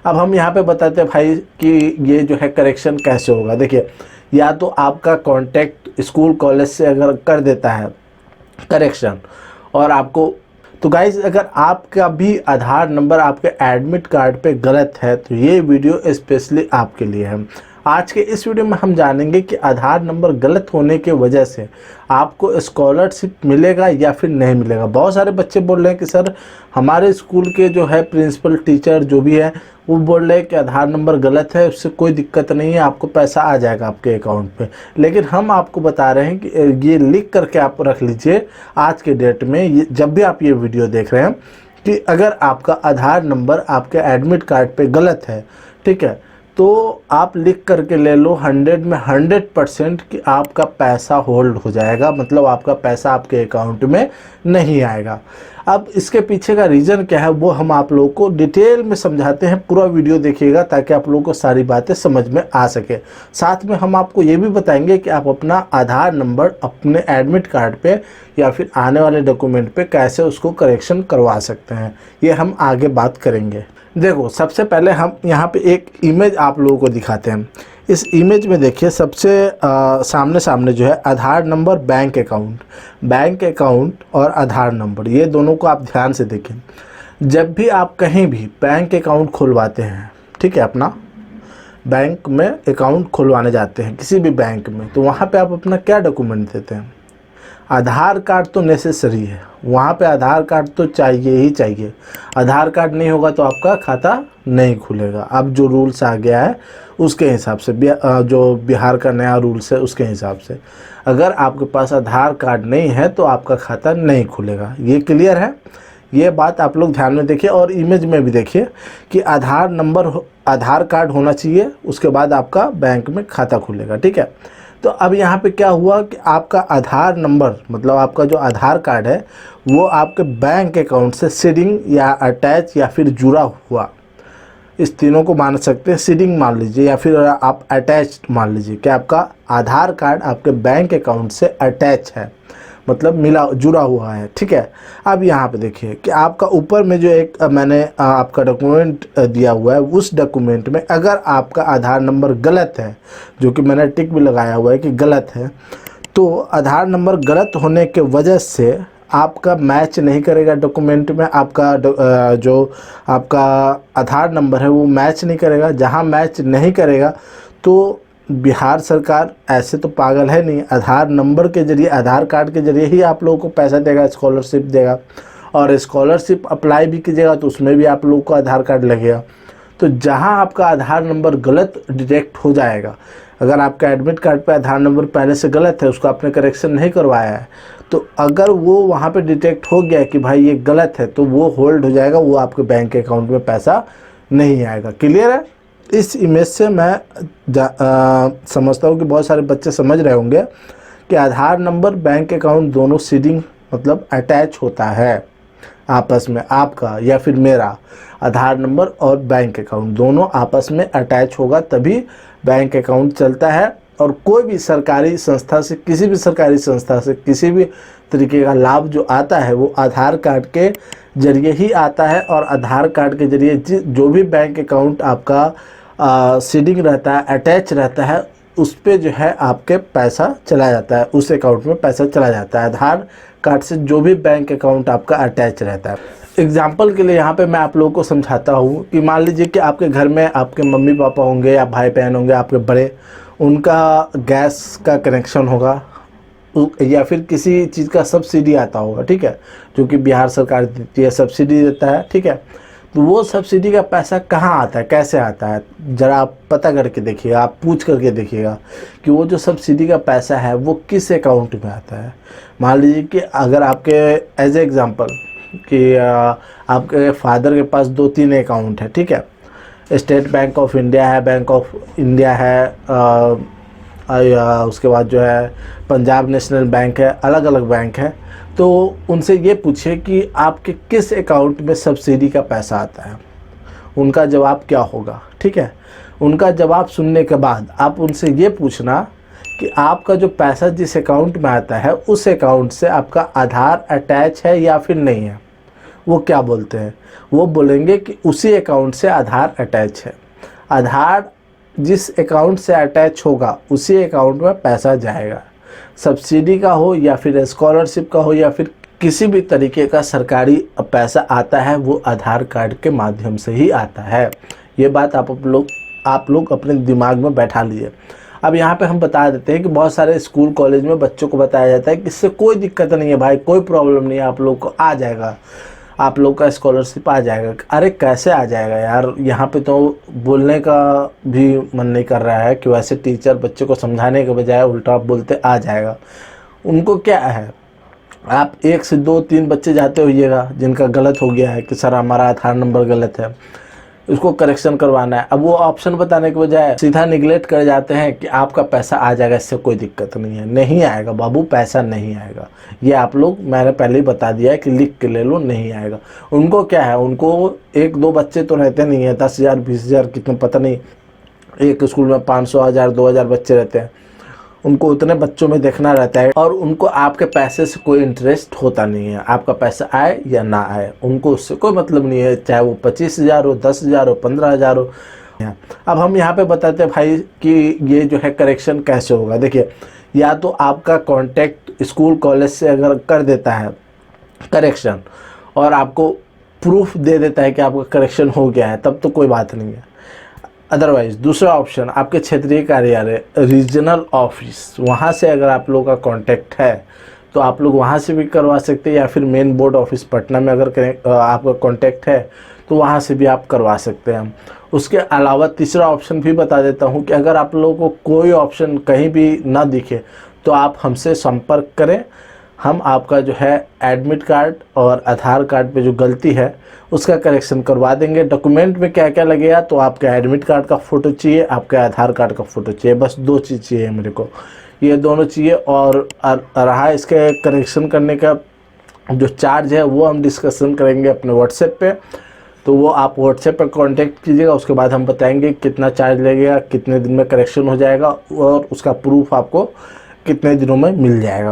अब हम यहाँ पे बताते हैं भाई कि ये जो है करेक्शन कैसे होगा। देखिए, या तो आपका कांटेक्ट स्कूल कॉलेज से अगर कर देता है करेक्शन, और आपको तो गाइज अगर आपका भी आधार नंबर आपके एडमिट कार्ड पे गलत है तो ये वीडियो स्पेशली आपके लिए है। आज के इस वीडियो में हम जानेंगे कि आधार नंबर गलत होने की वजह से आपको स्कॉलरशिप मिलेगा या फिर नहीं मिलेगा। बहुत सारे बच्चे बोल रहे हैं कि सर हमारे स्कूल के जो है प्रिंसिपल टीचर जो भी है वो बोल रहे हैं कि आधार नंबर गलत है, उससे कोई दिक्कत नहीं है, आपको पैसा आ जाएगा आपके अकाउंट पे। लेकिन हम आपको बता रहे हैं कि ये लिख करके आप रख लीजिए आज के डेट में, जब भी आप ये वीडियो देख रहे हैं, कि अगर आपका आधार नंबर आपके एडमिट कार्ड पे गलत है, ठीक है, तो आप लिख करके ले लो 100 में 100% कि आपका पैसा होल्ड हो जाएगा, मतलब आपका पैसा आपके अकाउंट में नहीं आएगा। अब इसके पीछे का रीज़न क्या है वो हम आप लोगों को डिटेल में समझाते हैं। पूरा वीडियो देखिएगा ताकि आप लोगों को सारी बातें समझ में आ सके। साथ में हम आपको ये भी बताएंगे कि आप अपना आधार नंबर अपने एडमिट कार्ड पे या फिर आने वाले डॉक्यूमेंट पे कैसे उसको करेक्शन करवा सकते हैं, ये हम आगे बात करेंगे। देखो, सबसे पहले हम यहाँ पे एक इमेज आप लोगों को दिखाते हैं। इस इमेज में देखिए सबसे सामने सामने जो है आधार नंबर, बैंक अकाउंट और आधार नंबर, ये दोनों को आप ध्यान से देखें। जब भी आप कहीं भी बैंक अकाउंट खुलवाते हैं, ठीक है, अपना बैंक में अकाउंट खुलवाने जाते हैं किसी भी बैंक में, तो वहाँ पे आप अपना क्या डॉक्यूमेंट देते हैं? आधार कार्ड तो नेसेसरी है, वहाँ पे आधार कार्ड तो चाहिए ही चाहिए। आधार कार्ड नहीं होगा तो आपका खाता नहीं खुलेगा। अब जो रूल्स आ गया है उसके हिसाब से, जो बिहार का नया रूल्स है उसके हिसाब से, अगर आपके पास आधार कार्ड नहीं है तो आपका खाता नहीं खुलेगा। ये क्लियर है? ये बात आप लोग ध्यान में देखिए और इमेज में भी देखिए कि आधार नंबर, आधार कार्ड होना चाहिए, उसके बाद आपका बैंक में खाता खुलेगा, ठीक है। तो अब यहाँ पे क्या हुआ कि आपका आधार नंबर, मतलब आपका जो आधार कार्ड है वो आपके बैंक अकाउंट से सीडिंग या अटैच या फिर जुड़ा हुआ, इस तीनों को मान सकते हैं। सीडिंग मान लीजिए या फिर आप अटैच्ड मान लीजिए कि आपका आधार कार्ड आपके बैंक अकाउंट से अटैच है, मतलब जुड़ा हुआ है, ठीक है। अब यहाँ पे देखिए कि आपका ऊपर में जो एक मैंने आपका डॉक्यूमेंट दिया हुआ है, उस डॉक्यूमेंट में अगर आपका आधार नंबर गलत है, जो कि मैंने टिक भी लगाया हुआ है कि गलत है, तो आधार नंबर गलत होने के वजह से आपका मैच नहीं करेगा डॉक्यूमेंट में। आपका जो आपका आधार नंबर है वो मैच नहीं करेगा। जहाँ मैच नहीं करेगा तो बिहार सरकार ऐसे तो पागल है नहीं, आधार नंबर के जरिए, आधार कार्ड के जरिए ही आप लोगों को पैसा देगा, स्कॉलरशिप देगा। और स्कॉलरशिप अप्लाई भी कीजिएगा तो उसमें भी आप लोगों को आधार कार्ड लगेगा। तो जहां आपका आधार नंबर गलत डिटेक्ट हो जाएगा, अगर आपका एडमिट कार्ड पे आधार नंबर पहले से गलत है, उसको आपने करेक्शन नहीं करवाया है, तो अगर वो वहाँ पे डिटेक्ट हो गया कि भाई ये गलत है, तो वो होल्ड हो जाएगा, वो आपके बैंक अकाउंट में पैसा नहीं आएगा। क्लियर है? इस इमेज से मैं समझता हूँ कि बहुत सारे बच्चे समझ रहे होंगे कि आधार नंबर, बैंक अकाउंट दोनों सीडिंग मतलब अटैच होता है आपस में। आपका या फिर मेरा आधार नंबर और बैंक अकाउंट दोनों आपस में अटैच होगा तभी बैंक अकाउंट चलता है। और कोई भी सरकारी संस्था से, किसी भी सरकारी संस्था से किसी भी तरीके का लाभ जो आता है वो आधार कार्ड के जरिए ही आता है। और आधार कार्ड के जरिए जो भी बैंक अकाउंट आपका सीडिंग रहता है, अटैच रहता है, उस पे जो है आपके पैसा चला जाता है, उस अकाउंट में पैसा चला जाता है आधार कार्ड से जो भी बैंक अकाउंट आपका अटैच रहता है। एग्जाम्पल के लिए यहाँ पे मैं आप लोगों को समझाता हूँ कि मान लीजिए कि आपके घर में आपके मम्मी पापा होंगे या भाई बहन होंगे आपके बड़े, उनका गैस का कनेक्शन होगा या फिर किसी चीज़ का सब्सिडी आता होगा, ठीक है, जो कि बिहार सरकार देती है, सब्सिडी देता है, ठीक है। तो वो सब्सिडी का पैसा कहाँ आता है, कैसे आता है, ज़रा आप पता करके देखिएगा, आप पूछ करके देखिएगा कि वो जो सब्सिडी का पैसा है वो किस अकाउंट में आता है। मान लीजिए कि अगर आपके एज ए एग्ज़ाम्पल कि आपके फादर के पास 2-3 अकाउंट है, ठीक है, स्टेट बैंक ऑफ इंडिया है, बैंक ऑफ इंडिया है, उसके बाद जो है पंजाब नेशनल बैंक है, अलग अलग बैंक है। तो उनसे ये पूछिए कि आपके किस अकाउंट में सब्सिडी का पैसा आता है, उनका जवाब क्या होगा, ठीक है। उनका जवाब सुनने के बाद आप उनसे ये पूछना कि आपका जो पैसा जिस अकाउंट में आता है उस अकाउंट से आपका आधार अटैच है या फिर नहीं है। वो क्या बोलते हैं, वो बोलेंगे कि उसी अकाउंट से आधार अटैच है, आधार जिस अकाउंट से अटैच होगा उसी अकाउंट में पैसा जाएगा। सब्सिडी का हो या फिर स्कॉलरशिप का हो या फिर किसी भी तरीके का सरकारी पैसा आता है वो आधार कार्ड के माध्यम से ही आता है। ये बात आप लोग अपने दिमाग में बैठा लिए। अब यहाँ पे हम बता देते हैं कि बहुत सारे स्कूल कॉलेज में बच्चों को बताया जाता है कि इससे कोई दिक्कत नहीं है भाई, कोई प्रॉब्लम नहीं है, आप लोग को आ जाएगा, आप लोग का स्कॉलरशिप आ जाएगा। अरे कैसे आ जाएगा यार, यहाँ पे तो बोलने का भी मन नहीं कर रहा है कि वैसे टीचर बच्चे को समझाने के बजाय उल्टा आप बोलते आ जाएगा। उनको क्या है, आप 1 से 2 3 बच्चे जाते होइएगा जिनका गलत हो गया है कि सर हमारा आधार नंबर गलत है, उसको करेक्शन करवाना है। अब वो ऑप्शन बताने के बजाय सीधा निगलेक्ट कर जाते हैं कि आपका पैसा आ जाएगा, इससे कोई दिक्कत नहीं है। नहीं आएगा बाबू, पैसा नहीं आएगा। ये आप लोग, मैंने पहले ही बता दिया है कि लिख के ले लो, नहीं आएगा। उनको क्या है, उनको 1-2 बच्चे तो रहते नहीं है, 10,000 20,000 कितने पता नहीं, एक स्कूल में 500 1000 2000 बच्चे रहते हैं, उनको उतने बच्चों में देखना रहता है और उनको आपके पैसे से कोई इंटरेस्ट होता नहीं है। आपका पैसा आए या ना आए उनको उससे कोई मतलब नहीं है, चाहे वो 25,000 हो, 10,000 हो, 15,000 हो। अब हम यहाँ पे बताते हैं भाई कि ये जो है करेक्शन कैसे होगा। देखिए, या तो आपका कॉन्टैक्ट स्कूल कॉलेज से अगर कर देता है करेक्शन और आपको प्रूफ दे देता है कि आपका करेक्शन हो गया है, तब तो कोई बात नहीं है। अदरवाइज दूसरा ऑप्शन, आपके क्षेत्रीय कार्यालय रीजनल ऑफिस, वहाँ से अगर आप लोगों का कांटेक्ट है तो आप लोग वहाँ से भी करवा सकते हैं, या फिर मेन बोर्ड ऑफिस पटना में अगर आपका कांटेक्ट है तो वहाँ से भी आप करवा सकते हैं। उसके अलावा तीसरा ऑप्शन भी बता देता हूँ कि अगर आप लोगों को कोई ऑप्शन कहीं भी ना दिखे तो आप हमसे संपर्क करें, हम आपका जो है एडमिट कार्ड और आधार कार्ड पे जो गलती है उसका करेक्शन करवा देंगे। डॉक्यूमेंट में क्या क्या लगेगा, तो आपका एडमिट कार्ड का फ़ोटो चाहिए, आपका आधार कार्ड का फ़ोटो चाहिए, बस 2 चीज़ चाहिए मेरे को, ये दोनों चाहिए। और रहा इसके करेक्शन करने का जो चार्ज है वो हम डिस्कशन करेंगे अपने व्हाट्सएप पे, तो वो आप व्हाट्सएप पर कांटेक्ट कीजिएगा, उसके बाद हम बताएंगे कितना चार्ज लगेगा, कितने दिन में करेक्शन हो जाएगा और उसका प्रूफ आपको कितने दिनों में मिल जाएगा।